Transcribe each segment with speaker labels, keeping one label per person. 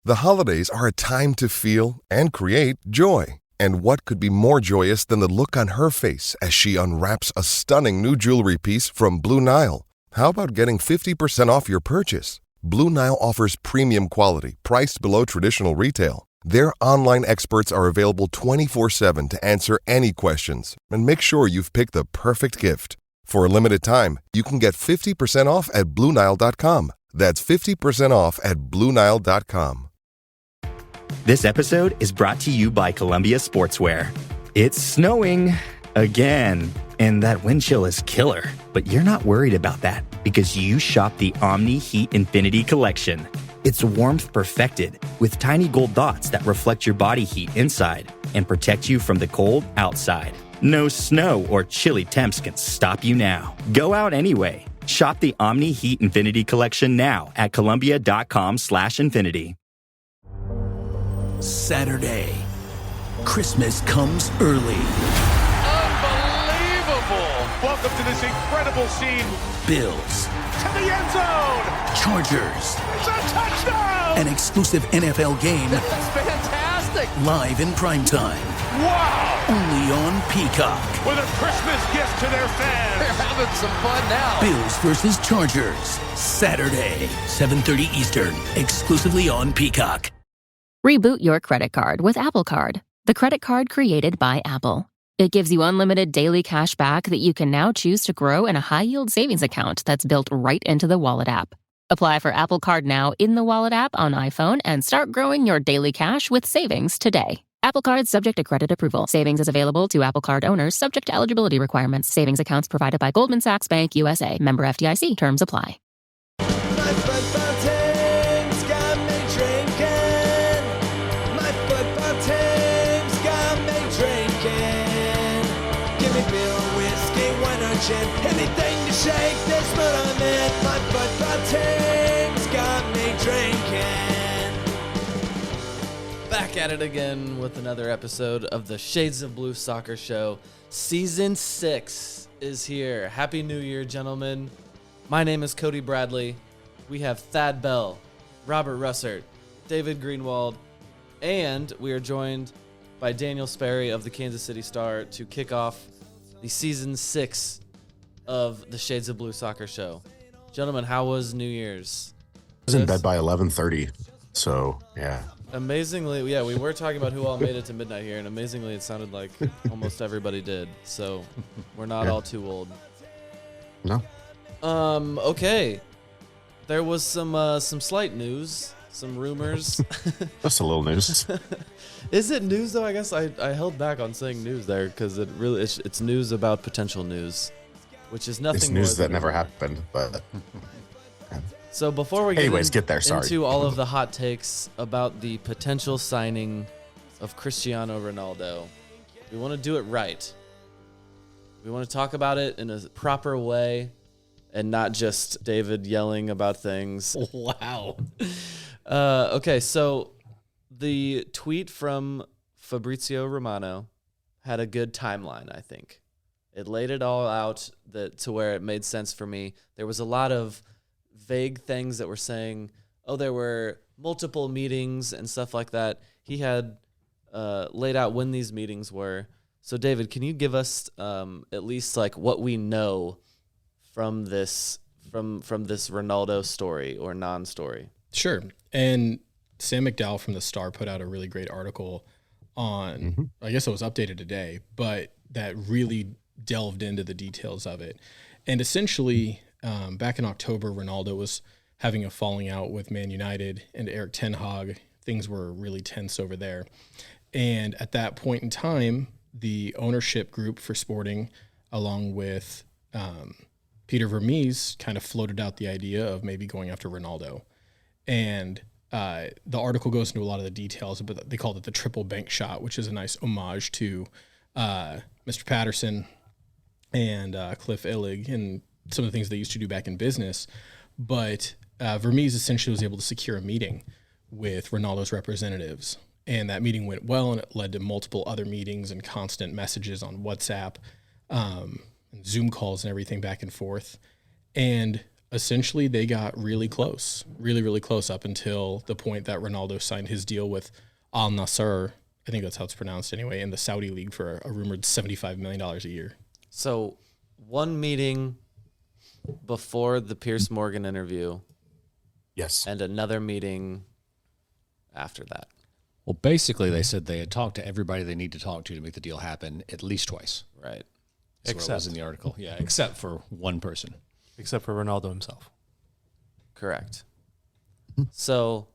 Speaker 1: The holidays are a time to feel and create joy. And what could be more joyous than the look on her face as she unwraps a stunning new jewelry piece from Blue Nile? How about getting 50% off your purchase? Blue Nile offers premium quality, priced below traditional retail. Their online experts are available 24/7 to answer any questions and make sure you've picked the perfect gift. For a limited time, you can get 50% off at BlueNile.com. That's 50% off at BlueNile.com.
Speaker 2: This episode is brought to you by Columbia Sportswear. It's snowing again, and that wind chill is killer. But you're not worried about that because you shop the Omni Heat Infinity Collection. It's warmth perfected with tiny gold dots that reflect your body heat inside and protect you from the cold outside. No snow or chilly temps can stop you now. Go out anyway. Shop the Omni Heat Infinity Collection now at Columbia.com/infinity.
Speaker 3: Saturday. Christmas comes early.
Speaker 4: Unbelievable! Welcome to this incredible scene.
Speaker 3: Bills.
Speaker 4: To the end zone!
Speaker 3: Chargers.
Speaker 4: It's a touchdown!
Speaker 3: An exclusive NFL game.
Speaker 4: That's fantastic!
Speaker 3: Live in primetime.
Speaker 4: Wow!
Speaker 3: Only on Peacock.
Speaker 4: With a Christmas gift to their fans.
Speaker 5: They're having some fun now.
Speaker 3: Bills versus Chargers. Saturday, 7:30 Eastern. Exclusively on Peacock.
Speaker 6: Reboot your credit card with Apple Card, the credit card created by Apple. It gives you unlimited daily cash back that you can now choose to grow in a high-yield savings account that's built right into the Wallet app. Apply for Apple Card now in the Wallet app on iPhone and start growing your daily cash with savings today. Apple Card subject to credit approval. Savings is available to Apple Card owners subject to eligibility requirements. Savings accounts provided by Goldman Sachs Bank USA. Member FDIC. Terms apply.
Speaker 7: Anything to shake this mood I'm in. My football team's got me drinking.
Speaker 5: Back at it again with another episode of the Shades of Blue Soccer Show. Season 6 is here. Happy New Year, gentlemen. My name is Cody Bradley. We have Thad Bell, Robert Russert, David Greenwald, and we are joined by Daniel Sperry of the Kansas City Star to kick off the Season 6 of the Shades of Blue Soccer Show. Gentlemen, how was New Year's?
Speaker 8: I was in bed by 11:30, so yeah.
Speaker 5: Amazingly, yeah, we were talking about who all made it to midnight here, and amazingly, it sounded like almost everybody did. So we're not all too old.
Speaker 8: No.
Speaker 5: Okay. There was some slight news, some rumors.
Speaker 8: Just a little news.
Speaker 5: Is it news though? I guess I held back on saying news there because it's news about potential news. Which is nothing.
Speaker 8: It's news that never happened, but.
Speaker 5: So before we get into all of the hot takes about the potential signing of Cristiano Ronaldo, we want to do it right. We want to talk about it in a proper way and not just David yelling about things.
Speaker 9: Wow.
Speaker 5: Okay, so the tweet from Fabrizio Romano had a good timeline, I think. It laid it all out to where it made sense for me. There was a lot of vague things that were saying, oh, there were multiple meetings and stuff like that. He had laid out when these meetings were. So, David, can you give us at least like what we know from this Ronaldo story or non-story?
Speaker 9: Sure. And Sam McDowell from the Star put out a really great article on, I guess it was updated today, but that really delved into the details of it. And essentially, back in October, Ronaldo was having a falling out with Man United and Eric Ten Hag. Things were really tense over there. And at that point in time, the ownership group for Sporting, along with Peter Vermes, kind of floated out the idea of maybe going after Ronaldo. And the article goes into a lot of the details, but they called it the triple bank shot, which is a nice homage to Mr. Patterson and Cliff Illig and some of the things they used to do back in business. But Vermes essentially was able to secure a meeting with Ronaldo's representatives. And that meeting went well, and it led to multiple other meetings and constant messages on WhatsApp and Zoom calls and everything back and forth. And essentially they got really close, really close up until the point that Ronaldo signed his deal with Al Nassr. I think that's how it's pronounced anyway, in the Saudi league for a rumored $75 million a year.
Speaker 5: So one meeting before the Piers Morgan interview.
Speaker 8: Yes.
Speaker 5: And another meeting after that.
Speaker 10: Well, basically, they said they had talked to everybody they need to talk to make the deal happen at least twice.
Speaker 5: Right.
Speaker 10: That's what it was in the article. Yeah, except for one person.
Speaker 11: Except for Ronaldo himself.
Speaker 5: Correct. So,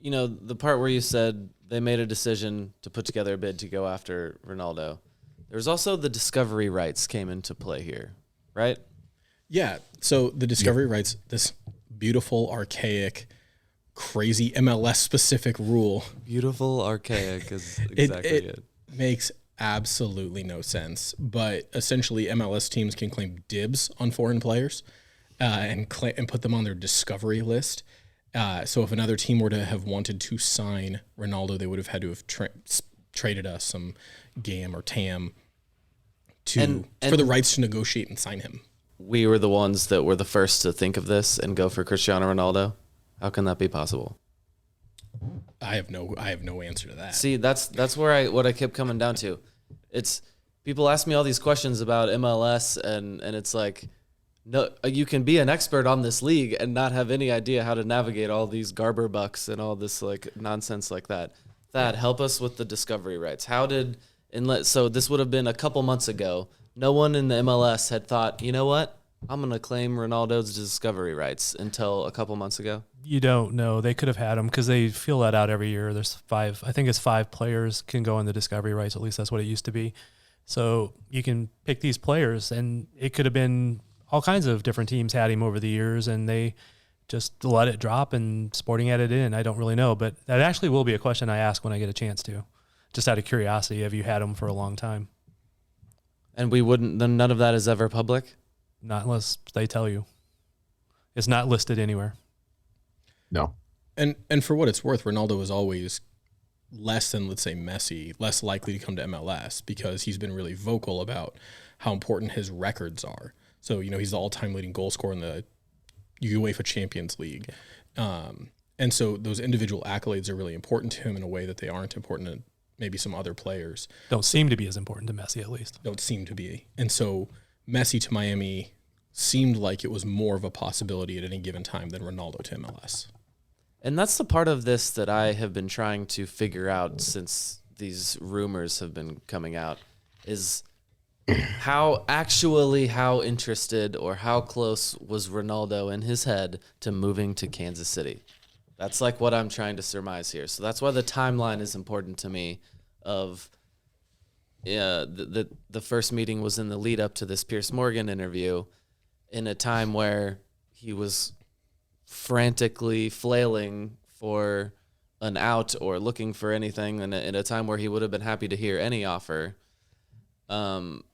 Speaker 5: you know, the part where you said they made a decision to put together a bid to go after Ronaldo, there's also the discovery rights came into play here, right?
Speaker 9: Yeah. So the discovery rights, this beautiful, archaic, crazy MLS-specific rule.
Speaker 5: Beautiful, archaic is exactly it.
Speaker 9: Makes absolutely no sense. But essentially, MLS teams can claim dibs on foreign players and put them on their discovery list. So if another team were to have wanted to sign Ronaldo, they would have had to have traded us some GAM or TAM for the rights to negotiate and sign him.
Speaker 5: We were the ones that were the first to think of this and go for Cristiano Ronaldo. How can that be possible?
Speaker 9: I have no answer to that.
Speaker 5: See, that's where what I kept coming down to. It's people ask me all these questions about MLS and it's like, no, you can be an expert on this league and not have any idea how to navigate all these Garber bucks and all this like nonsense like that. Thad, help us with the discovery rights. So this would have been a couple months ago. No one in the MLS had thought, you know what? I'm going to claim Ronaldo's discovery rights until a couple months ago.
Speaker 11: You don't know. They could have had them because they fill that out every year. There's 5, I think it's 5 players can go in the discovery rights. At least that's what it used to be. So you can pick these players, and it could have been all kinds of different teams had him over the years, and they just let it drop and Sporting added it in. I don't really know, but that actually will be a question I ask when I get a chance to. Just out of curiosity, have you had him for a long time?
Speaker 5: And then none of that is ever public?
Speaker 11: Not unless they tell you. It's not listed anywhere.
Speaker 8: No.
Speaker 9: And for what it's worth, Ronaldo was always less than, let's say, Messi, less likely to come to MLS because he's been really vocal about how important his records are. So, you know, he's the all-time leading goal scorer in the UEFA Champions League. And so those individual accolades are really important to him in a way that they aren't important to maybe some other players.
Speaker 11: Don't seem to be as important to Messi, at least.
Speaker 9: Don't seem to be. And so Messi to Miami seemed like it was more of a possibility at any given time than Ronaldo to MLS.
Speaker 5: And that's the part of this that I have been trying to figure out since these rumors have been coming out is how interested or how close was Ronaldo in his head to moving to Kansas City? That's like what I'm trying to surmise here. So that's why the timeline is important to me of the first meeting was in the lead up to this Piers Morgan interview in a time where he was frantically flailing for an out or looking for anything in a time where he would have been happy to hear any offer. And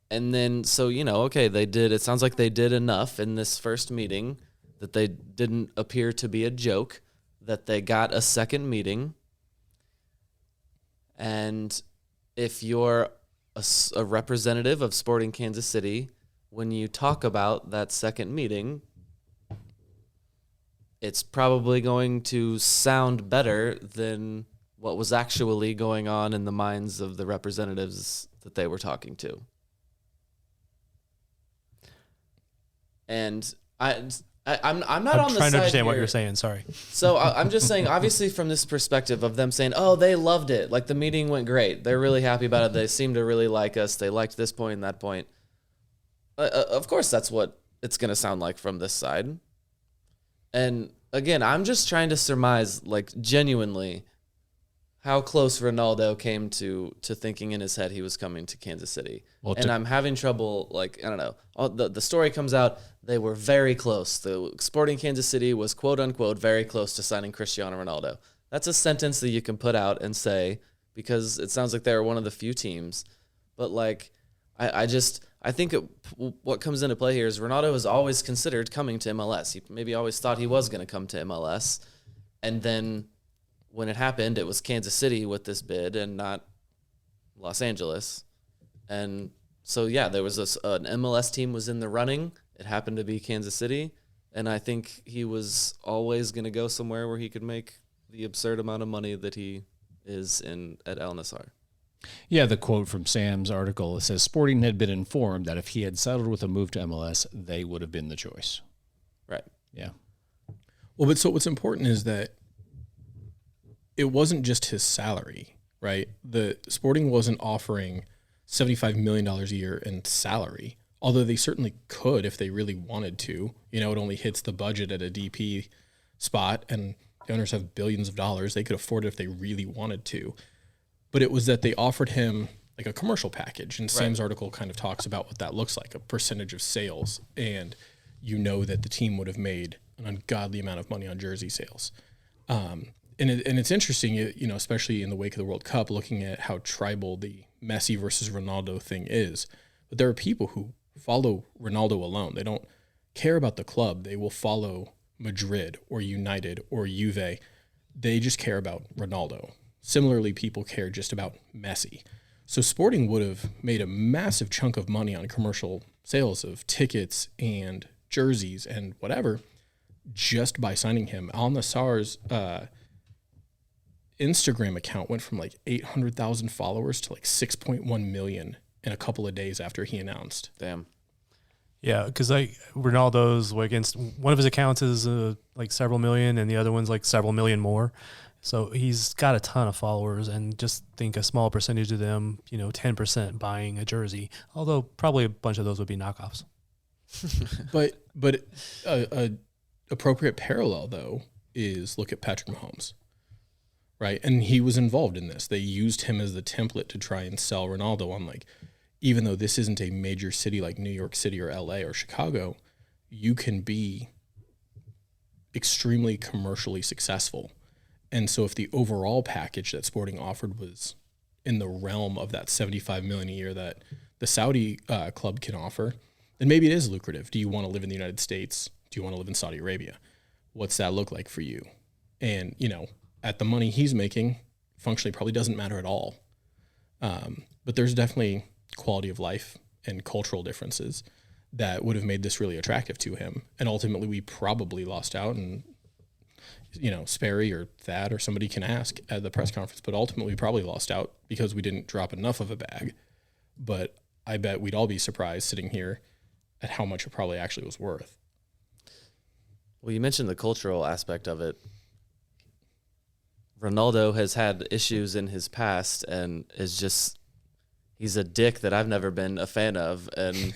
Speaker 5: then, so, you know, okay, it sounds like they did enough in this first meeting that they didn't appear to be a joke, that they got a second meeting. And if you're a representative of Sporting Kansas City, when you talk about that second meeting, it's probably going to sound better than what was actually going on in the minds of the representatives that they were talking to. And I'm not on the side.
Speaker 11: I'm trying to understand
Speaker 5: here.
Speaker 11: what you're saying. Sorry.
Speaker 5: So I'm just saying, obviously, from this perspective of them saying, "Oh, they loved it. Like the meeting went great. They're really happy about it. They seem to really like us. They liked this point and that point." Of course, that's what it's going to sound like from this side. And again, I'm just trying to surmise, like genuinely, how close Ronaldo came to thinking in his head he was coming to Kansas City. Well, and I'm having trouble, like, I don't know. The story comes out, they were very close. The Sporting Kansas City was, quote unquote, very close to signing Cristiano Ronaldo. That's a sentence that you can put out and say, because it sounds like they're one of the few teams. But, like, I think what comes into play here is Ronaldo has always considered coming to MLS. He maybe always thought he was going to come to MLS. And then when it happened, it was Kansas City with this bid and not Los Angeles. And so, yeah, there was an MLS team was in the running. it happened to be Kansas City, and I think he was always going to go somewhere where he could make the absurd amount of money that he is in at Al Nassr.
Speaker 10: Yeah, the quote from Sam's article, it says, Sporting had been informed that if he had settled with a move to MLS, they would have been the choice.
Speaker 5: Right.
Speaker 10: Yeah.
Speaker 9: Well, but so what's important is that it wasn't just his salary, right? The Sporting wasn't offering $75 million a year in salary, although they certainly could if they really wanted to. You know, it only hits the budget at a DP spot, and the owners have billions of dollars. They could afford it if they really wanted to. But it was that they offered him like a commercial package, and Sam's article kind of talks about what that looks like, a percentage of sales, and you know that the team would have made an ungodly amount of money on jersey sales. And it's interesting, you know, especially in the wake of the World Cup, looking at how tribal the Messi versus Ronaldo thing is. But there are people who follow Ronaldo alone. They don't care about the club. They will follow Madrid or United or Juve. They just care about Ronaldo. Similarly, people care just about Messi. So Sporting would have made a massive chunk of money on commercial sales of tickets and jerseys and whatever just by signing him. Al Nassr's Instagram account went from like 800,000 followers to like 6.1 million in a couple of days after he announced.
Speaker 5: Damn.
Speaker 11: Yeah, because like Ronaldo's against one of his accounts is like several million, and the other one's like several million more. So he's got a ton of followers, and just think a small percentage of them, 10% buying a jersey. Although probably a bunch of those would be knockoffs.
Speaker 9: but a appropriate parallel though is look at Patrick Mahomes, right? And he was involved in this. They used him as the template to try and sell Ronaldo on, like, even though this isn't a major city like New York City or LA or Chicago, you can be extremely commercially successful. And so if the overall package that Sporting offered was in the realm of that $75 million a year that the Saudi club can offer, then maybe it is lucrative. Do you want to live in the United States? Do you want to live in Saudi Arabia? What's that look like for you? And, at the money he's making, functionally probably doesn't matter at all. But there's definitely quality of life and cultural differences that would have made this really attractive to him. And ultimately we probably lost out, and Sperry or Thad or somebody can ask at the press conference, but ultimately we probably lost out because we didn't drop enough of a bag. But I bet we'd all be surprised sitting here at how much it probably actually was worth.
Speaker 5: Well, you mentioned the cultural aspect of it. Ronaldo has had issues in his past and he's a dick that I've never been a fan of. And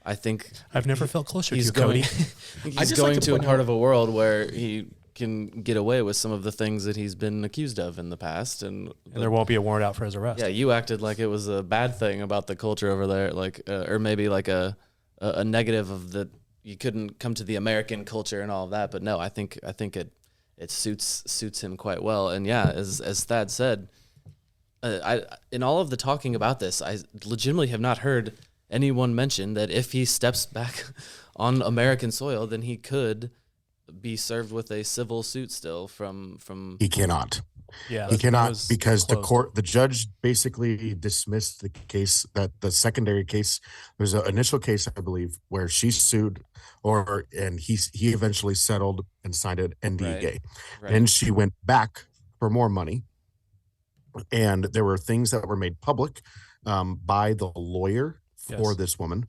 Speaker 5: I think
Speaker 11: I've never felt closer to you,
Speaker 5: Cody.
Speaker 11: Cody.
Speaker 5: He's going to a part of a world where he can get away with some of the things that he's been accused of in the past, and
Speaker 11: there won't be a warrant out for his arrest.
Speaker 5: Yeah, you acted like it was a bad thing about the culture over there, like or maybe like a negative of that you couldn't come to the American culture and all of that. But no, I think it suits him quite well. And yeah, as Thad said, I in all of the talking about this, I legitimately have not heard anyone mention that if he steps back on American soil, then he could be served with a civil suit still from
Speaker 8: He cannot.
Speaker 11: Yeah,
Speaker 8: he cannot, because the judge basically dismissed the case, that the secondary case. There's an initial case, I believe, where she sued, and he eventually settled and signed an NDA. Right. And she went back for more money, and there were things that were made public by the lawyer for this woman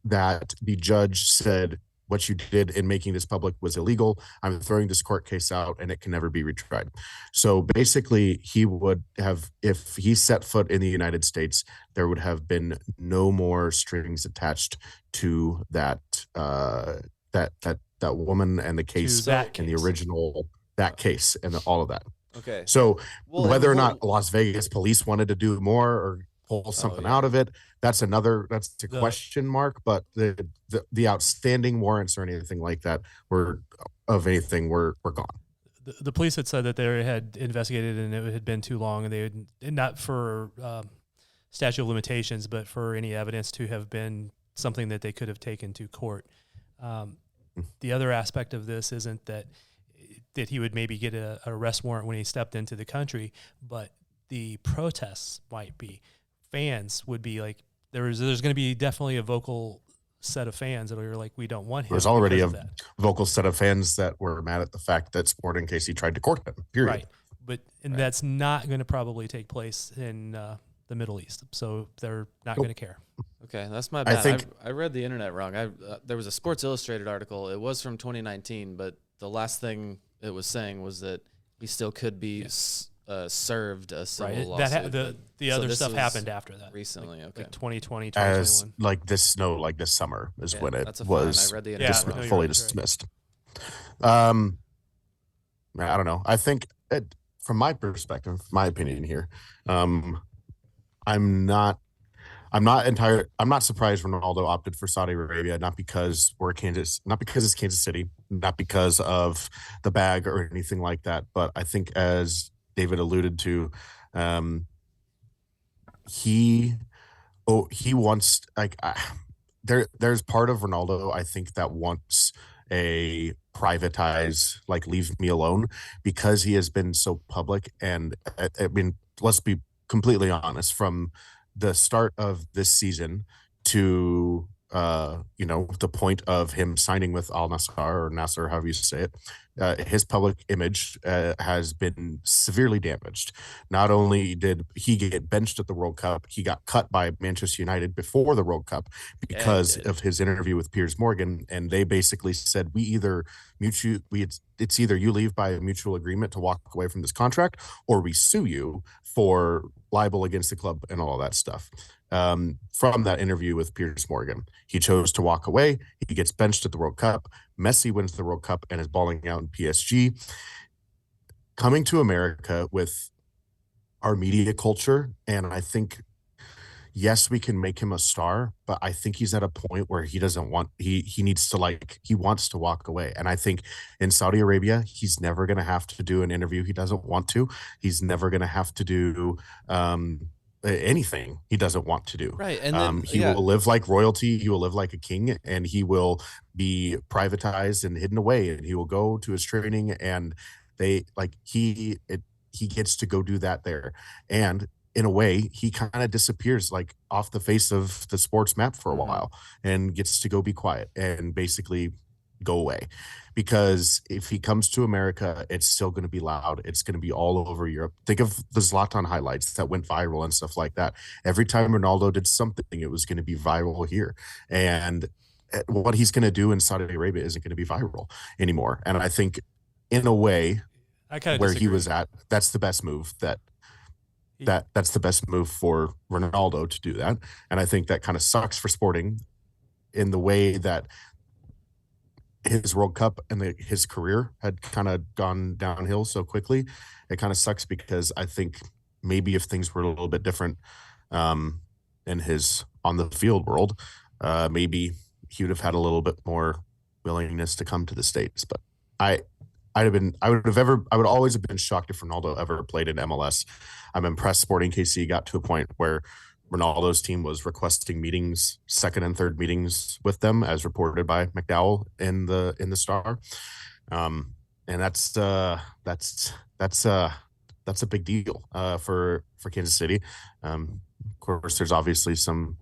Speaker 8: that the judge said, what you did in making this public was illegal. I'm throwing this court case out and it can never be retried. So basically he would have, if he set foot in the United States, there would have been no more strings attached to that woman and the case and the original, that case and all of that.
Speaker 5: Okay.
Speaker 8: So whether or not Las Vegas police wanted to do more or pull something out of it, that's a question mark. But the outstanding warrants or anything like that were gone.
Speaker 11: The police had said that they had investigated and it had been too long, and they had, not for statute of limitations, but for any evidence to have been something that they could have taken to court. The other aspect of this isn't that he would maybe get an arrest warrant when he stepped into the country, but the protests might be. Fans would be like, there's going to be definitely a vocal set of fans that are like, we don't want him.
Speaker 8: There's already a
Speaker 11: because of that.
Speaker 8: vocal set of fans that were mad at the fact that Sporting KC tried to court him. Period.
Speaker 11: Right. But that's not going to probably take place in the Middle East. So they're not going to care.
Speaker 5: Okay, that's my bad.
Speaker 8: I think
Speaker 5: I read the internet wrong. There was a Sports Illustrated article. It was from 2019, but the last thing it was saying was that he still could be served a civil lawsuit.
Speaker 11: The other stuff happened after that.
Speaker 5: Recently, okay.
Speaker 11: Like 2020, 2021.
Speaker 8: As this summer is when it
Speaker 5: that's
Speaker 8: was
Speaker 5: I read the internet wrong.
Speaker 8: fully dismissed. I don't know. I think from my perspective, my opinion here, I'm not surprised Ronaldo opted for Saudi Arabia, not because it's Kansas City, not because of the bag or anything like that. But I think, as David alluded to, he wants, there's part of Ronaldo, I think, that wants a privatize, like, leave me alone, because he has been so public. And I mean, let's be completely honest, from the start of this season to the point of him signing with Al Nassr, or Nasser, however you say it, his public image has been severely damaged. Not only did he get benched at the World Cup, he got cut by Manchester United before the World Cup because of his interview with Piers Morgan, and they basically said, it's either you leave by a mutual agreement to walk away from this contract, or we sue you for libel against the club and all that stuff. From that interview with Piers Morgan, he chose to walk away. He gets benched at the World Cup. Messi wins the World Cup and is balling out in PSG. Coming to America with our media culture, and I think, yes, we can make him a star, but I think he's at a point where he wants to walk away. And I think in Saudi Arabia, he's never going to have to do an interview he doesn't want to. He's never going to have to do anything he doesn't want to do.
Speaker 5: Right. And then,
Speaker 8: he will live like royalty. He will live like a king, and he will be privatized and hidden away, and he will go to his training, and he gets to go do that there. And in a way, he kind of disappears, like, off the face of the sports map for a while, and gets to go be quiet and basically go away. Because if he comes to America, it's still going to be loud. It's going to be all over Europe. Think of the Zlatan highlights that went viral and stuff like that. Every time Ronaldo did something, it was going to be viral here. And what he's going to do in Saudi Arabia isn't going to be viral anymore. And I think, in a way, where he was at, that's the best move that's the best move for Ronaldo to do that. And I think that kind of sucks for Sporting, in the way that his World Cup and his career had kind of gone downhill so quickly. It kind of sucks, because I think maybe if things were a little bit different in his on the field world, maybe he would have had a little bit more willingness to come to the States. But I would always have been shocked if Ronaldo ever played in MLS. I'm impressed Sporting KC got to a point where Ronaldo's team was requesting meetings, second and third meetings with them, as reported by McDowell in the Star. And that's a big deal for Kansas City. Of course, there's obviously some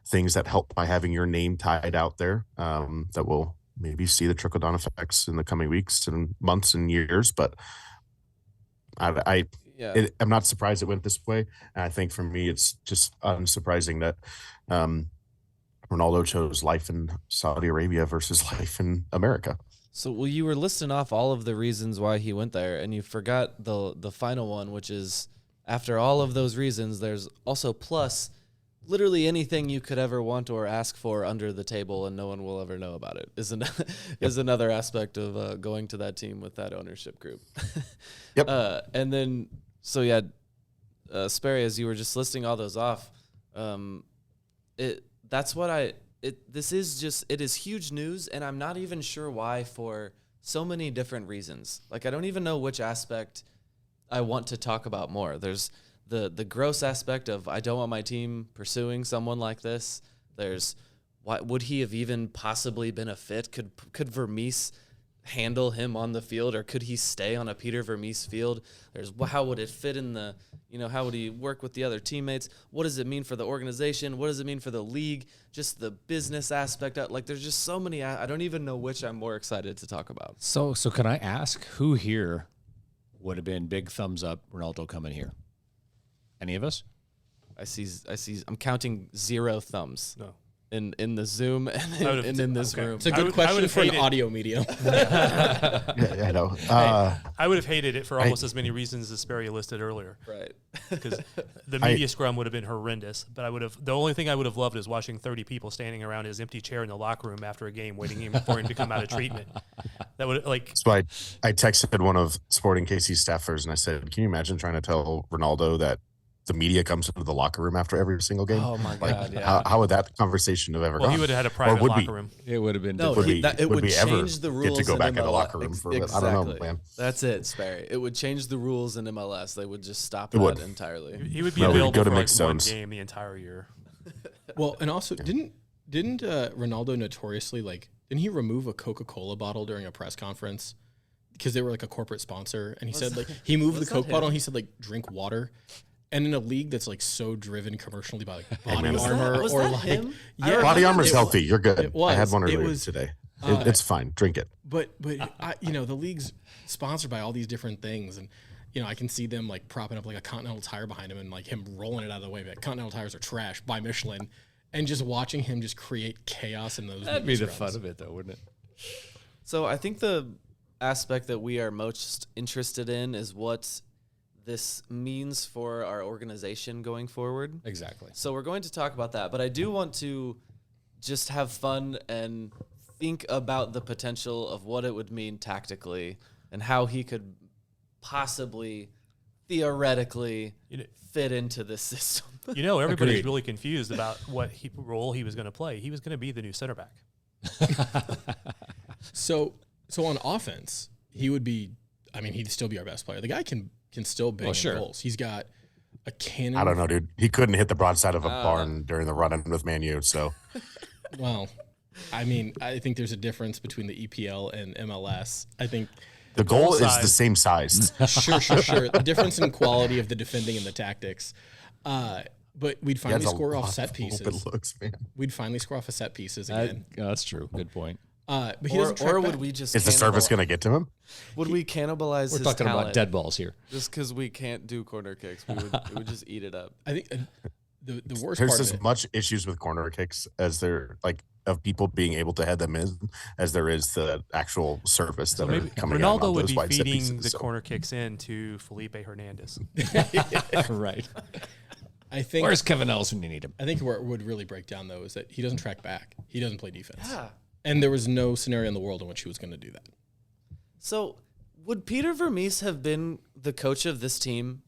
Speaker 8: things that help by having your name tied out there, that will maybe see the trickle-down effects in the coming weeks and months and years. But I'm not surprised it went this way. And I think, for me, it's just unsurprising that Ronaldo chose life in Saudi Arabia versus life in America.
Speaker 5: So, you were listing off all of the reasons why he went there, and you forgot the final one, which is, after all of those reasons, there's also plus literally anything you could ever want or ask for under the table, and no one will ever know about it, is another aspect of going to that team with that ownership group.
Speaker 8: Yep.
Speaker 5: And then, Sperry, as you were just listing all those off, it is huge news, and I'm not even sure why, for so many different reasons. Like, I don't even know which aspect I want to talk about more. There's the gross aspect of, I don't want my team pursuing someone like this. There's, why would he have even possibly been a fit? Could Vermes handle him on the field, or could he stay on a Peter Vermes field? There's how would it fit in the, how would he work with the other teammates? What does it mean for the organization? What does it mean for the league? Just the business aspect. Like, there's just so many. I don't even know which I'm more excited to talk about.
Speaker 10: So can I ask who here would have been big thumbs up Ronaldo coming here? Any of us?
Speaker 5: I see. I'm counting 0 thumbs.
Speaker 11: No.
Speaker 5: In the Zoom and in this room.
Speaker 9: It's a good question for an audio medium.
Speaker 8: Yeah, I know.
Speaker 11: I would have hated it for almost as many reasons as Sperry listed earlier.
Speaker 5: Right.
Speaker 11: Because the media scrum would have been horrendous. But the only thing I would have loved is watching 30 people standing around his empty chair in the locker room after a game waiting for him to come out of treatment. That would
Speaker 8: So I texted one of Sporting KC staffers and I said, can you imagine trying to tell Ronaldo that the media comes into the locker room after every single game?
Speaker 5: Oh my God! Yeah.
Speaker 8: How would that conversation have ever gone?
Speaker 11: He would have had a private locker room.
Speaker 10: It would have been.
Speaker 5: No, it would change the rules.
Speaker 8: Get to go back in the
Speaker 5: MLS.
Speaker 8: locker room for
Speaker 5: Exactly.
Speaker 8: I don't know, man.
Speaker 5: That's it, Sperry. It would change the rules in MLS. They would just stop that entirely.
Speaker 11: He would be available
Speaker 8: go to
Speaker 11: for
Speaker 8: mixed
Speaker 11: one
Speaker 8: zones.
Speaker 11: game the entire year.
Speaker 9: Well, and also didn't Ronaldo notoriously didn't he remove a Coca-Cola bottle during a press conference because they were like a corporate sponsor, and he said he moved the Coke bottle and he said drink water. And in a league that's so driven commercially by Body Armor
Speaker 5: was that him?
Speaker 9: Yeah,
Speaker 8: Body Armor's healthy. You're good.
Speaker 9: It was.
Speaker 8: I had one
Speaker 9: It
Speaker 8: earlier
Speaker 9: was,
Speaker 8: today. It's fine. Drink it.
Speaker 9: But the league's sponsored by all these different things, and I can see them propping up a Continental Tire behind him and him rolling it out of the way. But Continental tires are trash by Michelin, and just watching him just create chaos in those.
Speaker 10: That'd be the fun of it, though, wouldn't it?
Speaker 5: So I think the aspect that we are most interested in is what this means for our organization going forward.
Speaker 10: Exactly.
Speaker 5: So we're going to talk about that, but I do want to just have fun and think about the potential of what it would mean tactically and how he could possibly, theoretically, fit into this system.
Speaker 11: Everybody's really confused about what role he was going to play. He was going to be the new center back.
Speaker 9: So on offense, he would be. I mean, he'd still be our best player. The guy can still bang in goals. He's got a cannon.
Speaker 8: I don't know, dude. He couldn't hit the broadside of a barn during the run-in with Man U, so.
Speaker 9: Well, I mean, I think there's a difference between the EPL and MLS. I think
Speaker 8: the goal is the same size.
Speaker 9: Sure. The difference in quality of the defending and the tactics. But we'd finally score off set pieces.
Speaker 8: Open looks, man.
Speaker 9: We'd finally score off of set pieces again.
Speaker 10: That's true. Good point.
Speaker 9: But he doesn't track
Speaker 5: or would
Speaker 9: back.
Speaker 5: we just
Speaker 8: Is the service going to get to him?
Speaker 5: Would we cannibalize
Speaker 10: We're
Speaker 5: his
Speaker 10: talking
Speaker 5: talent
Speaker 10: about dead balls here.
Speaker 5: just because we can't do corner kicks? We would just eat it up.
Speaker 9: I think the worst
Speaker 8: There's
Speaker 9: part
Speaker 8: as
Speaker 9: of it.
Speaker 8: much issues with corner kicks as there of people being able to head them in as there is the actual surface that are coming out
Speaker 11: Ronaldo
Speaker 8: on
Speaker 11: would
Speaker 8: those
Speaker 11: be
Speaker 8: wide set
Speaker 11: feeding
Speaker 8: pieces,
Speaker 11: the
Speaker 8: so.
Speaker 11: corner kicks in to Felipe Hernandez.
Speaker 10: Right.
Speaker 9: I think
Speaker 10: Where's Kevin Ellis when you need him?
Speaker 9: I think where it would really break down though is that he doesn't track back. He doesn't play defense.
Speaker 5: Yeah.
Speaker 9: And there was no scenario in the world in which he was going to do that.
Speaker 5: So, would Peter Vermes have been the coach of this team?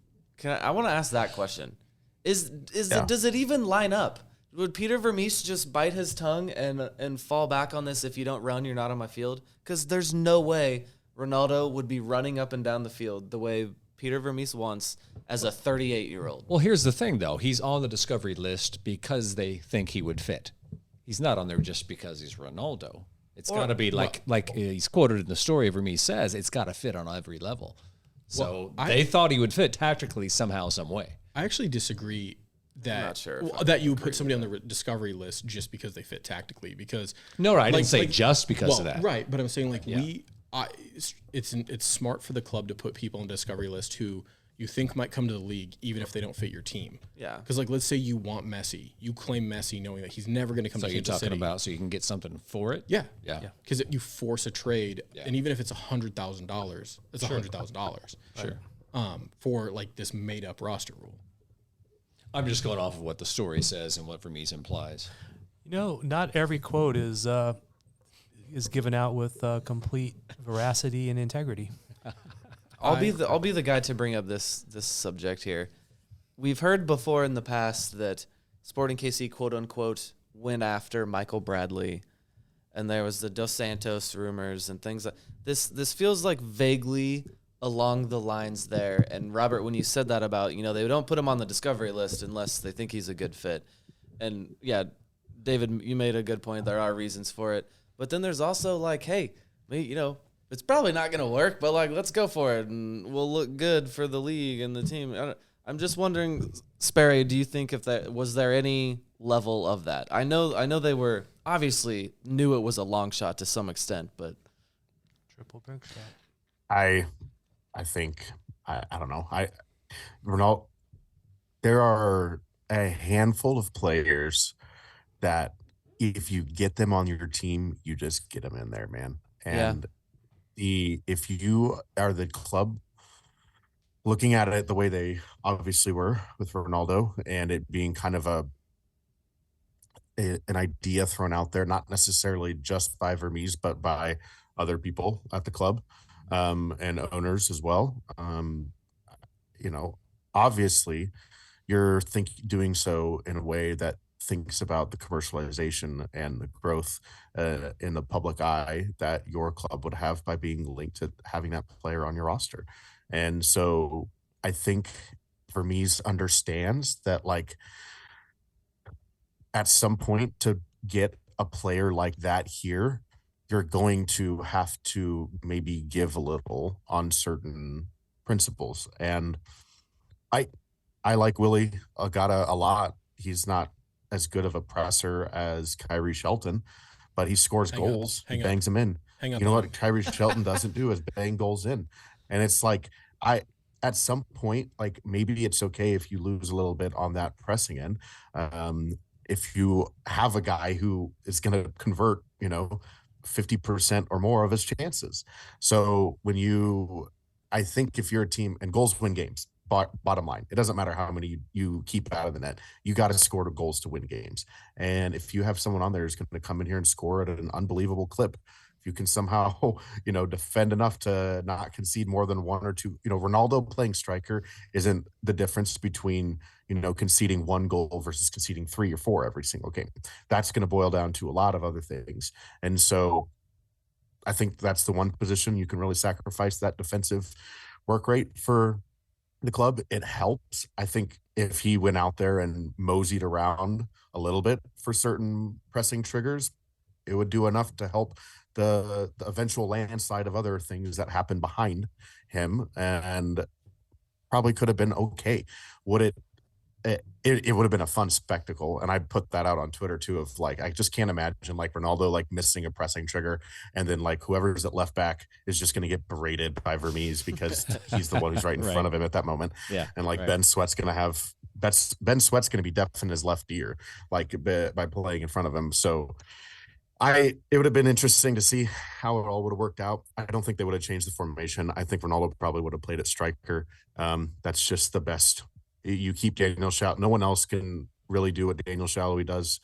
Speaker 5: I want to ask that question. Does it even line up? Would Peter Vermes just bite his tongue and fall back on this? If you don't run, you're not on my field. Because there's no way Ronaldo would be running up and down the field the way Peter Vermes wants as a 38-year-old.
Speaker 10: Well, here's the thing, though. He's on the discovery list because they think he would fit. He's not on there just because he's Ronaldo. It's got to be like he's quoted in the story. Vermes says it's got to fit on every level. So they thought he would fit tactically somehow, some way.
Speaker 9: I actually disagree that
Speaker 5: I'm not sure
Speaker 9: that you would put somebody on the discovery list just because they fit tactically. Because
Speaker 10: no, I didn't say just because of that.
Speaker 9: Right, but I'm saying it's smart for the club to put people on the discovery list who you think might come to the league even if they don't fit your team.
Speaker 5: Yeah.
Speaker 9: Because let's say you want Messi, you claim Messi knowing that he's never going to come to Kansas City.
Speaker 10: So you're talking about so you can get something for it?
Speaker 9: Yeah.
Speaker 10: Yeah.
Speaker 9: Because you force a trade, and even if it's $100,000, it's $100,000.
Speaker 10: Sure.
Speaker 9: For this made up roster rule.
Speaker 10: I'm just going off of what the story says and what Vermes implies.
Speaker 11: Not every quote is given out with complete veracity and integrity.
Speaker 5: I'll be the guy to bring up this subject here. We've heard before in the past that Sporting KC quote unquote went after Michael Bradley, and there was the Dos Santos rumors and things like this. This feels like vaguely along the lines there. And Robert, when you said that about they don't put him on the discovery list unless they think he's a good fit, and yeah, David, you made a good point. There are reasons for it, but then there's also hey, it's probably not going to work, but like, let's go for it, and we'll look good for the league and the team. I'm just wondering, Sperry, do you think was there any level of that? I know they were obviously knew it was a long shot to some extent, but
Speaker 11: triple big shot.
Speaker 8: I think I don't know. Ronaldo, there are a handful of players that if you get them on your team, you just get them in there, man. And if you are the club looking at it the way they obviously were with Ronaldo, and it being kind of an idea thrown out there, not necessarily just by Vermes, but by other people at the club, and owners as well. Obviously you're doing so in a way that thinks about the commercialization and the growth in the public eye that your club would have by being linked to having that player on your roster. And so I think Vermes understands that, like, at some point to get a player like that here, you're going to have to maybe give a little on certain principles. And I like Willie Agata a lot. He's not as good of a presser as Kyrie Shelton, but he scores goals. He bangs them in. You know what Kyrie Shelton doesn't do is bang goals in. And it's like, at some point, like, maybe it's okay if you lose a little bit on that pressing end. If you have a guy who is going to convert, 50% or more of his chances. So I think if you're a team, and goals win games, bottom line, it doesn't matter how many you keep out of the net. You got to score the goals to win games. And if you have someone on there who's going to come in here and score at an unbelievable clip, if you can somehow, defend enough to not concede more than one or two, Ronaldo playing striker isn't the difference between, conceding one goal versus conceding 3 or 4 every single game. That's going to boil down to a lot of other things. And so I think that's the one position you can really sacrifice that defensive work rate for the club. It helps. I think if he went out there and moseyed around a little bit for certain pressing triggers, it would do enough to help the eventual landslide of other things that happen behind him, and probably could have been okay. It would have been a fun spectacle, and I put that out on Twitter too, of like, I just can't imagine like Ronaldo like missing a pressing trigger, and then like whoever's at left back is just going to get berated by Vermes because he's the one who's right in front of him at that moment. And like Ben Sweat's going to be deaf in his left ear, like by playing in front of him. So it would have been interesting to see how it all would have worked out. I don't think they would have changed the formation. I think Ronaldo probably would have played at striker. That's just the best. You keep Daniel Shallow. No one else can really do what Daniel Shallowy does.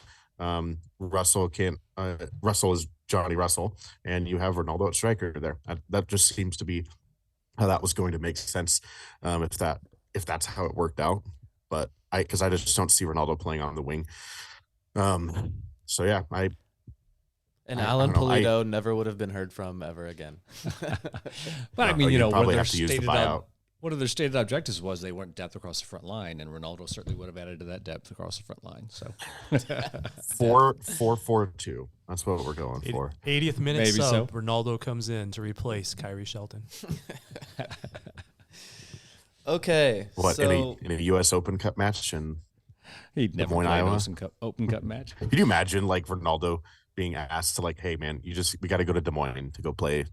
Speaker 8: Russell can't. Russell is Johnny Russell, and you have Ronaldo at striker there. That just seems to be how that was going to make sense, if that's how it worked out. But because I just don't see Ronaldo playing on the wing. So yeah,
Speaker 5: And Alan Pulido never would have been heard from ever again.
Speaker 10: But I mean,
Speaker 8: probably have to use the buyout.
Speaker 10: One of their stated objectives was they weren't depth across the front line, and Ronaldo certainly would have added to that depth across the front line. So
Speaker 8: 4-4-2. That's what we're going for.
Speaker 11: 80th minute
Speaker 10: Maybe
Speaker 11: sub.
Speaker 10: so.
Speaker 11: Ronaldo comes in to replace Kyrie Shelton.
Speaker 5: Okay.
Speaker 8: What, in a U.S. Open Cup match in
Speaker 10: he'd never
Speaker 8: Des Moines,
Speaker 10: play
Speaker 8: Iowa?
Speaker 10: an Open Cup match.
Speaker 8: Could you imagine like Ronaldo being asked to like, hey man, we got to go to Des Moines to go play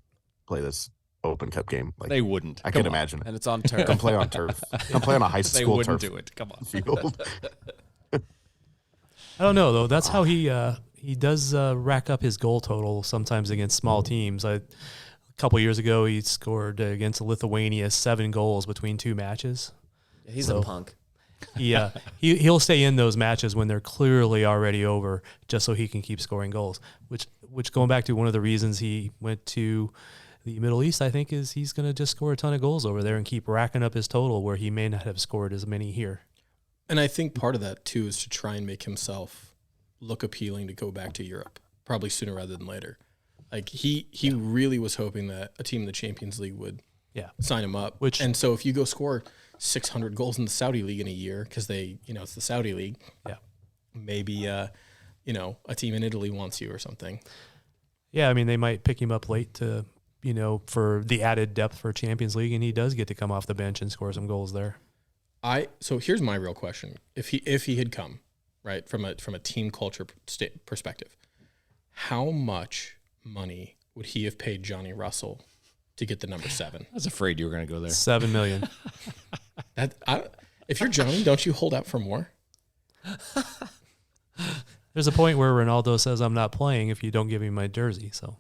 Speaker 8: this Open Cup game? Like,
Speaker 10: They wouldn't.
Speaker 8: I can imagine it.
Speaker 5: And it's on turf.
Speaker 8: Come play on turf. Come play on a high
Speaker 10: They
Speaker 8: school
Speaker 10: wouldn't
Speaker 8: turf
Speaker 10: do it. Come on.
Speaker 8: field.
Speaker 11: I don't know though. That's how he does rack up his goal total sometimes against small teams. A couple years ago, he scored against Lithuania 7 goals between 2 matches.
Speaker 5: He's a punk.
Speaker 11: He'll stay in those matches when they're clearly already over, just so he can keep scoring goals. Which going back to one of the reasons he went to the Middle East, I think, is he's going to just score a ton of goals over there and keep racking up his total where he may not have scored as many here.
Speaker 9: And I think part of that, too, is to try and make himself look appealing to go back to Europe, probably sooner rather than later. Like, he really was hoping that a team in the Champions League would sign him up. And so if you go score 600 goals in the Saudi League in a year, because it's the Saudi League, maybe, a team in Italy wants you or something.
Speaker 11: Yeah, I mean, they might pick him up late to for the added depth for Champions League, and he does get to come off the bench and score some goals there.
Speaker 9: So here's my real question: if he had come right from a team culture perspective, how much money would he have paid Johnny Russell to get the number 7?
Speaker 10: I was afraid you were going to go there.
Speaker 11: $7 million.
Speaker 9: If you're Johnny, don't you hold out for more?
Speaker 11: There's a point where Ronaldo says, "I'm not playing if you don't give me my jersey." So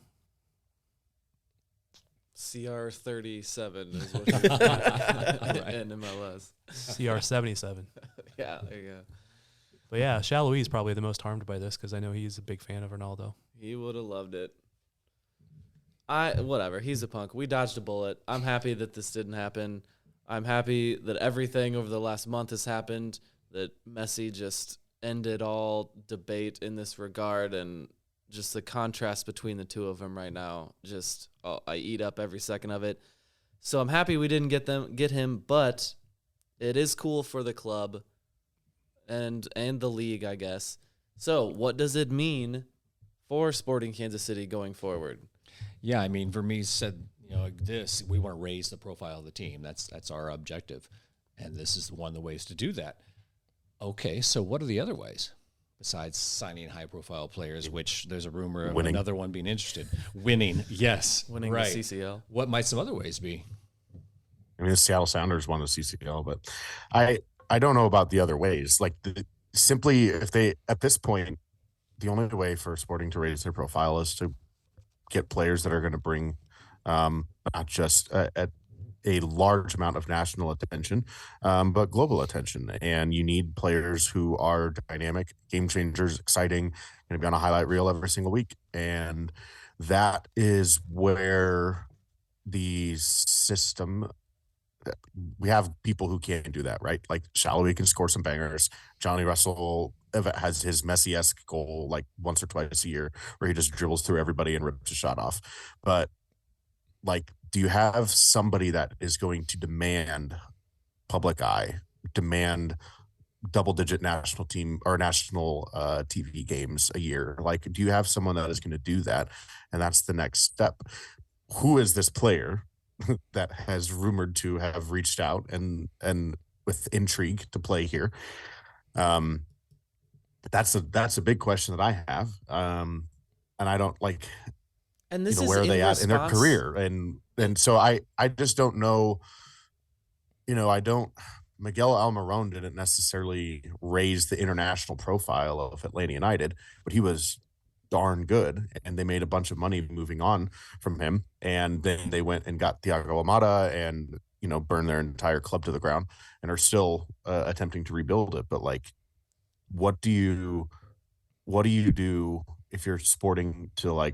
Speaker 5: CR37 is what in MLS.
Speaker 11: CR77.
Speaker 5: Yeah, there you go.
Speaker 11: But yeah, Shallowy is probably the most harmed by this because I know he's a big fan of Ronaldo.
Speaker 5: He would have loved it. Whatever. He's a punk. We dodged a bullet. I'm happy that this didn't happen. I'm happy that everything over the last month has happened, that Messi just ended all debate in this regard, and just the contrast between the two of them right now, I eat up every second of it. So I'm happy we didn't get him, but it is cool for the club and the league, I guess. So what does it mean for Sporting Kansas City going forward?
Speaker 10: Yeah, I mean, Vermes said, we want to raise the profile of the team. That's our objective, and this is one of the ways to do that. Okay, so what are the other ways besides signing high-profile players, which there's a rumor of another one being interested? Winning, yes.
Speaker 5: Winning
Speaker 10: right.
Speaker 5: the CCL.
Speaker 10: What might some other ways be?
Speaker 8: I mean, the Seattle Sounders won the CCL, but I don't know about the other ways. Like, simply, if they, at this point, the only way for Sporting to raise their profile is to get players that are going to bring not just a large amount of national attention, but global attention. And you need players who are dynamic, game changers, exciting, going to be on a highlight reel every single week. And that is where the system, we have people who can't do that, right? Like Shallowy can score some bangers. Johnny Russell has his Messi-esque goal like once or twice a year where he just dribbles through everybody and rips a shot off. But like, do you have somebody that is going to demand public eye, demand double-digit national team or national TV games a year? Like, do you have someone that is going to do that? And that's the next step. Who is this player that has rumored to have reached out and with intrigue to play here? That's a big question that I have. And I don't like,
Speaker 5: and this is
Speaker 8: where are they at in their career? And so I just don't know, Miguel Almiron didn't necessarily raise the international profile of Atlanta United, but he was darn good, and they made a bunch of money moving on from him. And then they went and got Thiago Almada and, burned their entire club to the ground and are still attempting to rebuild it. But like, what do you do if you're Sporting to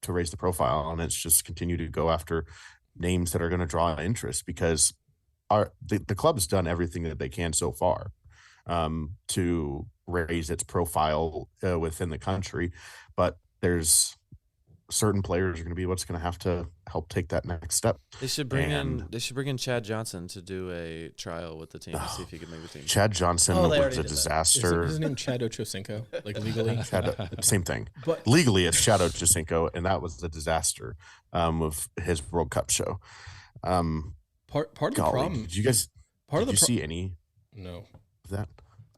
Speaker 8: raise the profile, and it's just continue to go after names that are going to draw interest? Because the club's done everything that they can so far to raise its profile within the country, but there's certain players are going to be what's going to have to help take that next step.
Speaker 5: They should bring in Chad Johnson to do a trial with the team to see if he can make the team.
Speaker 8: Chad Johnson was a disaster.
Speaker 9: Is his name Chad Ochocinco? Like legally?
Speaker 8: Same thing.
Speaker 9: But
Speaker 8: legally, it's Chad Ochocinco, and that was a disaster with his World Cup show.
Speaker 9: Part of the problem.
Speaker 8: Did you guys? Did you see any?
Speaker 9: No.
Speaker 8: Of that?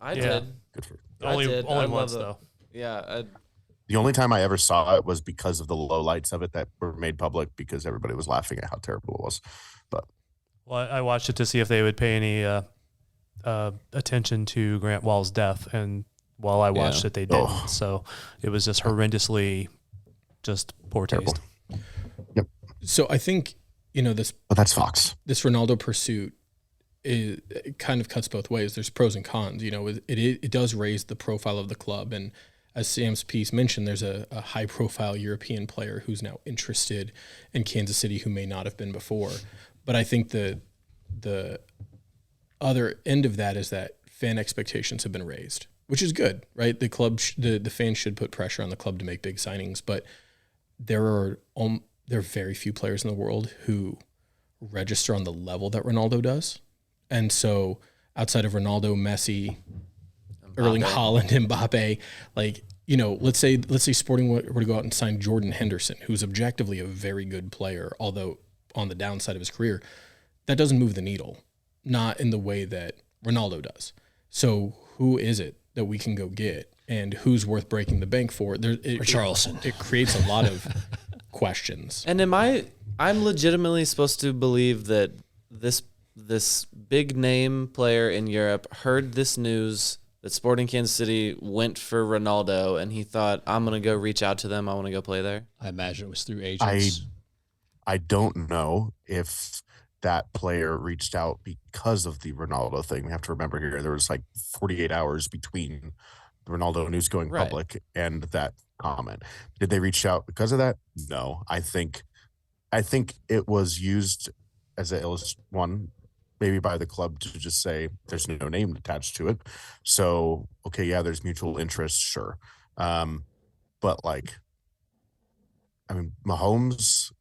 Speaker 5: I did.
Speaker 8: Good for
Speaker 11: only once though.
Speaker 5: Yeah.
Speaker 8: The only time I ever saw it was because of the lowlights of it that were made public because everybody was laughing at how terrible it was. But
Speaker 11: I watched it to see if they would pay any attention to Grant Wall's death, and while I watched it, they didn't. Oh. So it was just horrendously, just poor taste.
Speaker 8: Yep.
Speaker 9: So I think this.
Speaker 8: But that's Fox.
Speaker 9: This Ronaldo pursuit it kind of cuts both ways. There's pros and cons. It does raise the profile of the club, and as Sam's piece mentioned, there's a high-profile European player who's now interested in Kansas City who may not have been before. But I think the other end of that is that fan expectations have been raised, which is good, right? The club, the fans should put pressure on the club to make big signings, but there are very few players in the world who register on the level that Ronaldo does. And so outside of Ronaldo, Messi, Erling Haaland, Mbappe, like let's say Sporting were to go out and sign Jordan Henderson, who's objectively a very good player, although on the downside of his career, that doesn't move the needle, not in the way that Ronaldo does. So who is it that we can go get, and who's worth breaking the bank for?
Speaker 10: Charleston.
Speaker 9: It creates a lot of questions.
Speaker 5: And I'm legitimately supposed to believe that this big name player in Europe heard this news that Sporting Kansas City went for Ronaldo, and he thought, I'm going to go reach out to them. I want to go play there.
Speaker 10: I imagine it was through agents.
Speaker 8: I don't know if that player reached out because of the Ronaldo thing. We have to remember here, there was like 48 hours between the Ronaldo news going public and that comment. Did they reach out because of that? No. I think it was used as one, maybe by the club to just say there's no name attached to it. So, okay, yeah, there's mutual interest, sure. But Mahomes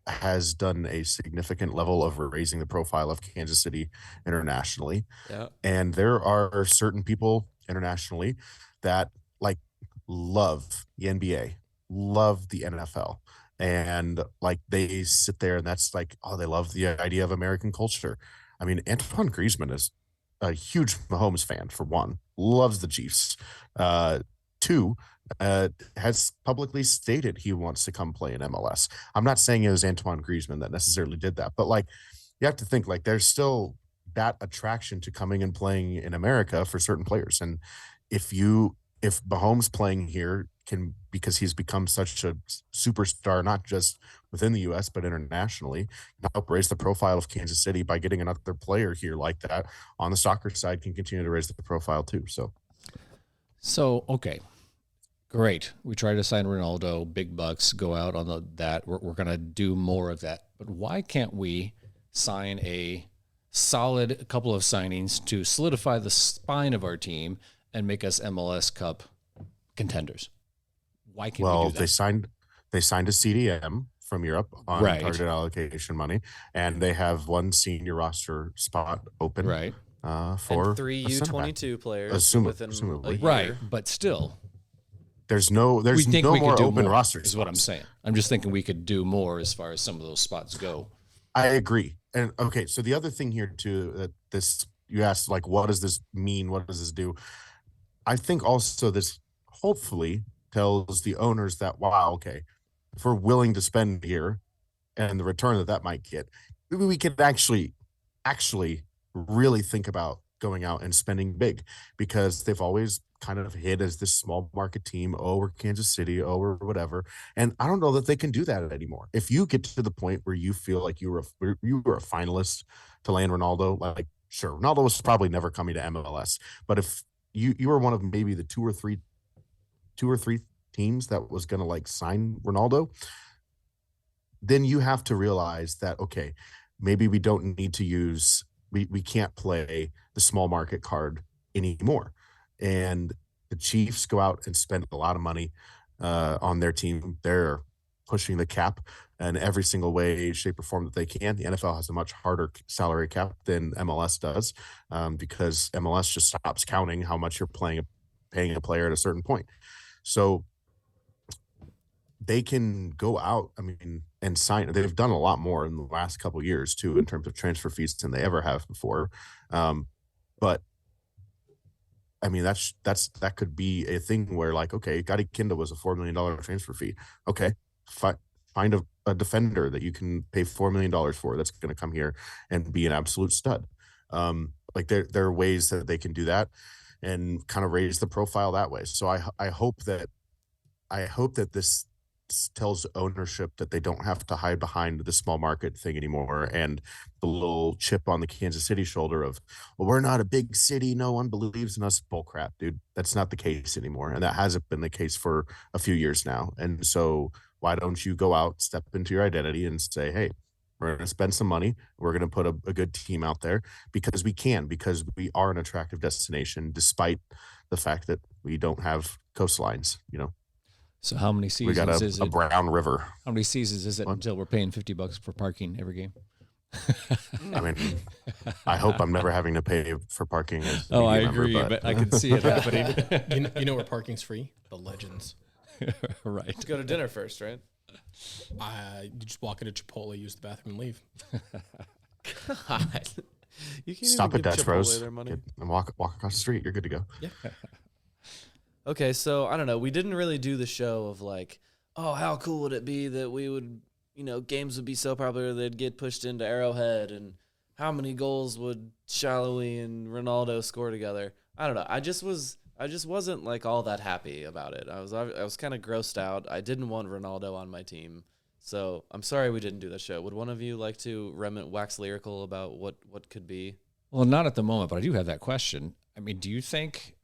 Speaker 8: has done a significant level of raising the profile of Kansas City internationally.
Speaker 5: Yeah.
Speaker 8: And there are certain people internationally that love the NBA, love the NFL. And they sit there and that's they love the idea of American culture. I mean, Antoine Griezmann is a huge Mahomes fan, for one, loves the Chiefs. Two, has publicly stated he wants to come play in MLS. I'm not saying it was Antoine Griezmann that necessarily did that, but you have to think there's still that attraction to coming and playing in America for certain players. And if Mahomes playing here because he's become such a superstar, not just within the U.S., but internationally, help raise the profile of Kansas City by getting another player here like that on the soccer side can continue to raise the profile too.
Speaker 10: So okay. Great. We try to sign Ronaldo, big bucks, go out on that. We're going to do more of that. But why can't we sign a solid couple of signings to solidify the spine of our team and make us MLS Cup contenders? Why can't we do that?
Speaker 8: Well, they signed a CDM from Europe on targeted allocation money, and they have one senior roster spot open.
Speaker 10: Right.
Speaker 8: For
Speaker 5: and 3 U22 players
Speaker 8: assumably.
Speaker 5: a year.
Speaker 10: Right, but still.
Speaker 8: There's no more open rosters.
Speaker 10: Is what I'm saying. I'm just thinking we could do more as far as some of those spots go.
Speaker 8: I agree. And okay, so the other thing here too, you asked what does this mean? What does this do? I think also this hopefully tells the owners that, wow, okay, if we're willing to spend here and the return that might get, maybe we could actually really think about going out and spending big, because they've always kind of hid as this small market team, we're Kansas City, we're whatever. And I don't know that they can do that anymore. If you get to the point where you feel like you were a finalist to land Ronaldo, sure, Ronaldo was probably never coming to MLS, but if you were one of maybe the two or three teams that was going to sign Ronaldo, then you have to realize that, okay, maybe we don't need to we can't play the small market card anymore. And the Chiefs go out and spend a lot of money on their team. They're pushing the cap in every single way, shape, or form that they can. The NFL has a much harder salary cap than MLS does, because MLS just stops counting how much you're paying a player at a certain point. So they can go out, and sign. They've done a lot more in the last couple of years too, in terms of transfer fees than they ever have before. But that could be a thing where okay, Gadi Kinda was a $4 million transfer fee. Okay, find a defender that you can pay $4 million for that's going to come here and be an absolute stud. There are ways that they can do that and kind of raise the profile that way. So I hope that this tells ownership that they don't have to hide behind the small market thing anymore, and the little chip on the Kansas City shoulder of, well, we're not a big city, no one believes in us. Bullcrap, dude. That's not the case anymore, and that hasn't been the case for a few years now. And so why don't you go out, step into your identity, and say, hey, we're going to spend some money, we're going to put a good team out there, because we are an attractive destination, despite the fact that we don't have coastlines,
Speaker 10: So how many seasons
Speaker 8: we got
Speaker 10: is
Speaker 8: a
Speaker 10: it?
Speaker 8: brown river.
Speaker 10: How many seasons is it until we're paying $50 for parking every game?
Speaker 8: I hope I'm never having to pay for parking. As a
Speaker 10: Oh, I
Speaker 8: media member,
Speaker 10: agree, but I can see it happening.
Speaker 9: You know where parking's free? The Legends.
Speaker 10: Right.
Speaker 5: Let's go to dinner first, right?
Speaker 9: You just walk into Chipotle, use the bathroom, and leave.
Speaker 5: God. You can't
Speaker 8: Stop
Speaker 5: even
Speaker 8: at
Speaker 5: give
Speaker 8: Dutch
Speaker 5: Chipotle
Speaker 8: Bros
Speaker 5: their money.
Speaker 8: and walk across the street. You're good to go.
Speaker 9: Yeah.
Speaker 5: Okay, so I don't know. We didn't really do the show of like, oh, how cool would it be that we would, games would be so popular they'd get pushed into Arrowhead, and how many goals would Shallowy and Ronaldo score together? I don't know. I just wasn't like all that happy about it. I was kind of grossed out. I didn't want Ronaldo on my team. So I'm sorry we didn't do the show. Would one of you like to wax lyrical about what could be?
Speaker 10: Well, not at the moment, but I do have that question. I mean, do you think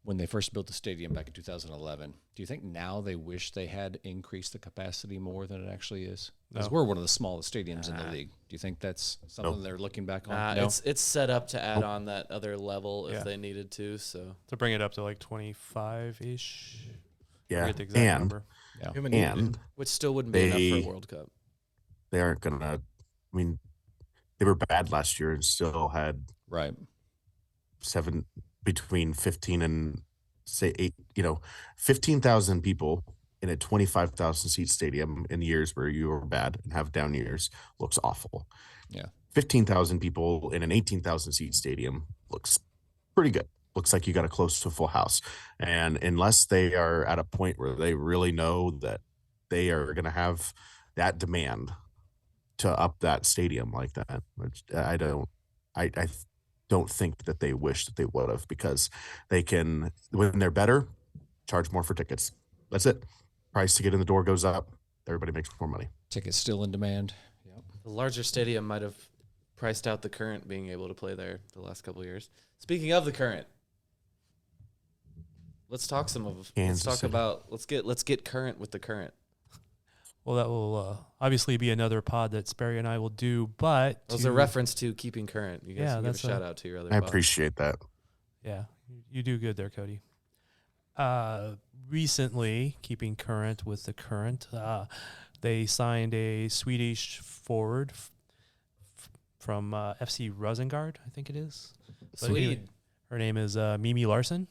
Speaker 10: when they first built the stadium back in 2011, do you think now they wish they had increased the capacity more than it actually is? Because we're one of the smallest stadiums in the league. Do you think that's something they're looking back on?
Speaker 5: No? It's set up to add on that other level if they needed to. So
Speaker 11: to bring it up to like 25-ish.
Speaker 8: Yeah,
Speaker 11: the exact number.
Speaker 10: Yeah.
Speaker 8: And
Speaker 5: which still wouldn't be enough for a World Cup.
Speaker 8: They aren't gonna. I mean, they were bad last year and still had
Speaker 10: right
Speaker 8: between 15 and say 8. 15,000 people in a 25,000 seat stadium in years where you were bad and have down years looks awful.
Speaker 10: Yeah,
Speaker 8: 15,000 people in an 18,000 seat stadium looks pretty good. Looks like you got a close to full house. And unless they are at a point where they really know that they are going to have that demand to up that stadium like that, which I don't think that they wish that they would have, because they can, when they're better, charge more for tickets. That's it. Price to get in the door goes up. Everybody makes more money.
Speaker 10: Tickets still in demand.
Speaker 5: Yep. The larger stadium might have priced out the Current being able to play there the last couple of years. Speaking of the Current, let's talk let's get current with the Current.
Speaker 11: Well, that will obviously be another pod that Sperry and I will do, but
Speaker 5: that was a reference to keeping current. You guys can give a shout out to your other
Speaker 8: I
Speaker 5: pod.
Speaker 8: appreciate that.
Speaker 11: Yeah, you do good there, Cody. Recently, keeping current with the Current, they signed a Swedish forward from FC Rosengard, I think it is.
Speaker 5: Swede.
Speaker 11: Her name is Mimi Larsson,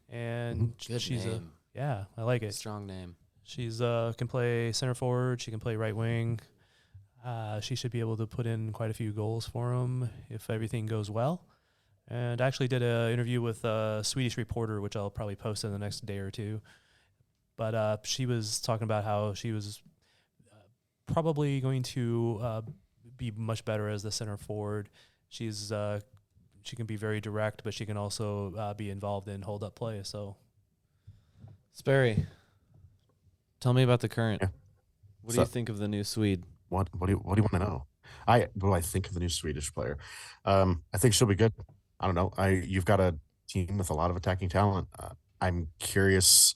Speaker 11: and she's
Speaker 5: name.
Speaker 11: I like it.
Speaker 5: Strong name.
Speaker 11: She's can play center forward. She can play right wing. She should be able to put in quite a few goals for him if everything goes well. And I actually did an interview with a Swedish reporter, which I'll probably post in the next day or two. But she was talking about how she was probably going to be much better as the center forward. She can be very direct, but she can also be involved in hold up play. So,
Speaker 5: Sperry, tell me about the Current.
Speaker 8: Yeah.
Speaker 5: What do you think of the new Swede?
Speaker 8: What do you want to know? What do I think of the new Swedish player? I think she'll be good. I don't know. You've got a team with a lot of attacking talent. I'm curious.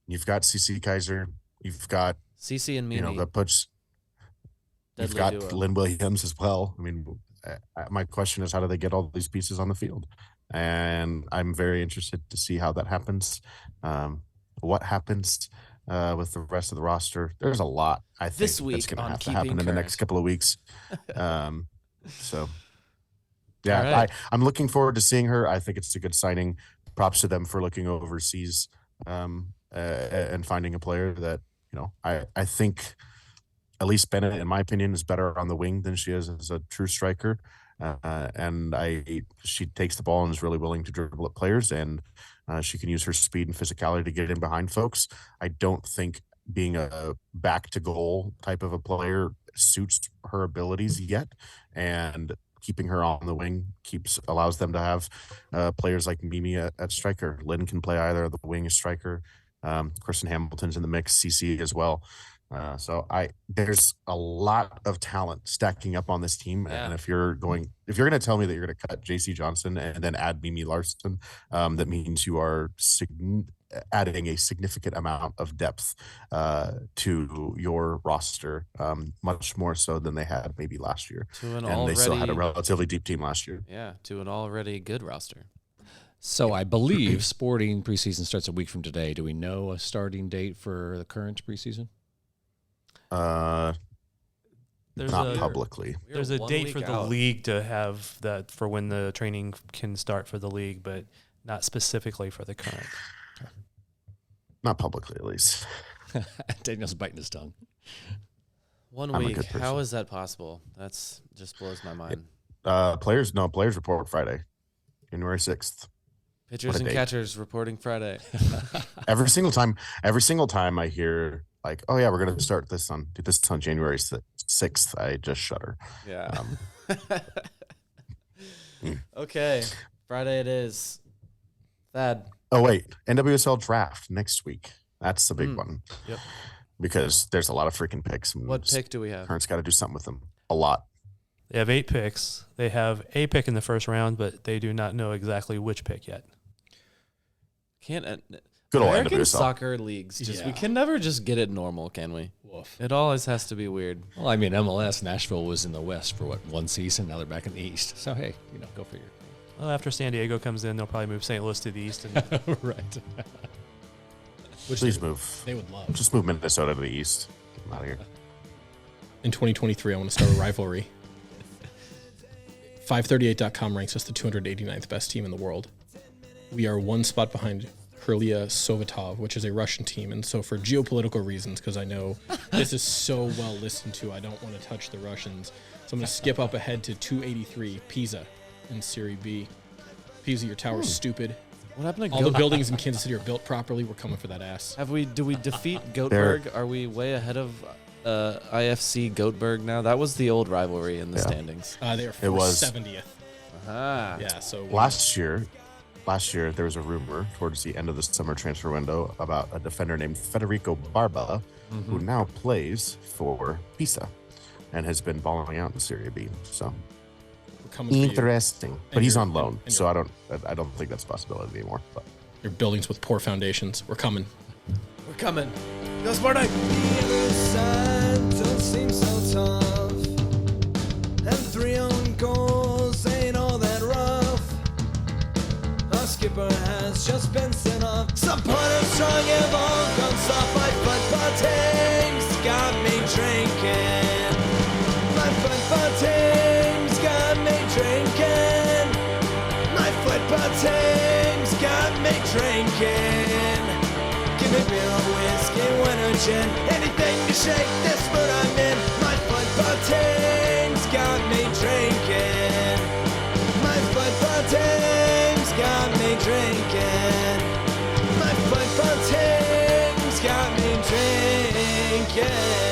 Speaker 8: You've got CC Kaiser. You've got
Speaker 5: CC and Mimi.
Speaker 8: That puts. You've got Lynn Williams as well. I mean, my question is, how do they get all these pieces on the field? And I'm very interested to see how that happens. What happens with the rest of the roster? There's a lot, I think,
Speaker 5: this week
Speaker 8: that's going to have to
Speaker 5: Keeping
Speaker 8: happen in the
Speaker 5: Current.
Speaker 8: next couple of weeks. So, yeah,
Speaker 5: right.
Speaker 8: I'm looking forward to seeing her. I think it's a good signing. Props to them for looking overseas and finding a player that, I think Elise Bennett, in my opinion, is better on the wing than she is as a true striker. And she takes the ball and is really willing to dribble at players, and she can use her speed and physicality to get in behind folks. I don't think being a back to goal type of a player suits her abilities yet, and keeping her on the wing allows them to have players like Mimi at striker. Lynn can play either the wing as striker. Kristen Hamilton's in the mix, CC as well. So there's a lot of talent stacking up on this team.
Speaker 5: Yeah.
Speaker 8: And if you're going to tell me that you're going to cut JC Johnson and then add Mimi Larsson, that means you are adding a significant amount of depth to your roster, much more so than they had maybe last year. They still had a relatively deep team last year.
Speaker 5: Yeah, to an already good roster.
Speaker 10: So I believe Sporting preseason starts a week from today. Do we know a starting date for the Current preseason?
Speaker 11: There's
Speaker 8: not
Speaker 11: a
Speaker 8: publicly.
Speaker 11: There's a date for the league to have that for when the training can start for the league, but not specifically for the current.
Speaker 8: Not publicly, at least.
Speaker 10: Daniel's biting his tongue.
Speaker 5: 1
Speaker 8: I'm a
Speaker 5: week.
Speaker 8: good person.
Speaker 5: How is that possible? That's just blows my mind.
Speaker 8: Players report Friday, January 6th.
Speaker 5: Pitchers and catchers reporting Friday.
Speaker 8: every single time I hear like, oh yeah, we're gonna start this on January 6th, I just shudder.
Speaker 5: Yeah. Okay. Friday it is. Thad.
Speaker 8: Oh wait, NWSL draft next week. That's the big one.
Speaker 11: Yep.
Speaker 8: Because there's a lot of freaking picks.
Speaker 5: What pick do we have?
Speaker 8: Current's got to do something with them. A lot.
Speaker 11: They have 8 picks. They have a pick in the first round, but they do not know exactly which pick yet.
Speaker 5: Can't
Speaker 8: good old
Speaker 5: American
Speaker 8: NWSL
Speaker 5: soccer leagues we can never just get it normal, can we?
Speaker 9: Woof.
Speaker 5: It always has to be weird.
Speaker 10: Well, I mean, MLS Nashville was in the West for one season. Now they're back in the East. So hey, go figure.
Speaker 11: Well, after San Diego comes in, they'll probably move St. Louis to the east. And
Speaker 10: Right.
Speaker 8: Please move.
Speaker 9: They would love.
Speaker 8: Just move Minnesota to the east. Get them out of here.
Speaker 9: In 2023, I want to start a rivalry. 538.com ranks us the 289th best team in the world. We are one spot behind Krylia Sovetov, which is a Russian team. And so for geopolitical reasons, because I know this is so well listened to, I don't want to touch the Russians. So I'm going to skip up ahead to 283, Pisa in Serie B. Pisa, your tower's stupid.
Speaker 5: What happened to
Speaker 9: All the buildings in Kansas City are built properly. We're coming for that ass.
Speaker 5: Do we defeat Göteborg? Are we way ahead of IFC Göteborg now? That was the old rivalry in the standings.
Speaker 9: They are 470th.
Speaker 5: Ah.
Speaker 9: Yeah, so
Speaker 8: Last year there was a rumor towards the end of the summer transfer window about a defender named Federico Barba, who now plays for Pisa and has been balling out in Serie B. So interesting. But he's on loan, so I don't think that's a possibility anymore. But
Speaker 9: your buildings with poor foundations. We're coming.
Speaker 5: We're coming. Go Spartak!
Speaker 7: The other side don't seem so tough, and 3 own goals ain't all that rough. Our skipper has just been sent off. Some punter strong and ball gone soft. My football team's got me drinking. My football team's got me drinking. My football team's got me drinking. Give me beer or whiskey, wine or gin, anything to shake this mood I'm in. My football team's got me drinking. My football team's got me drinking. My football team's got me drinking.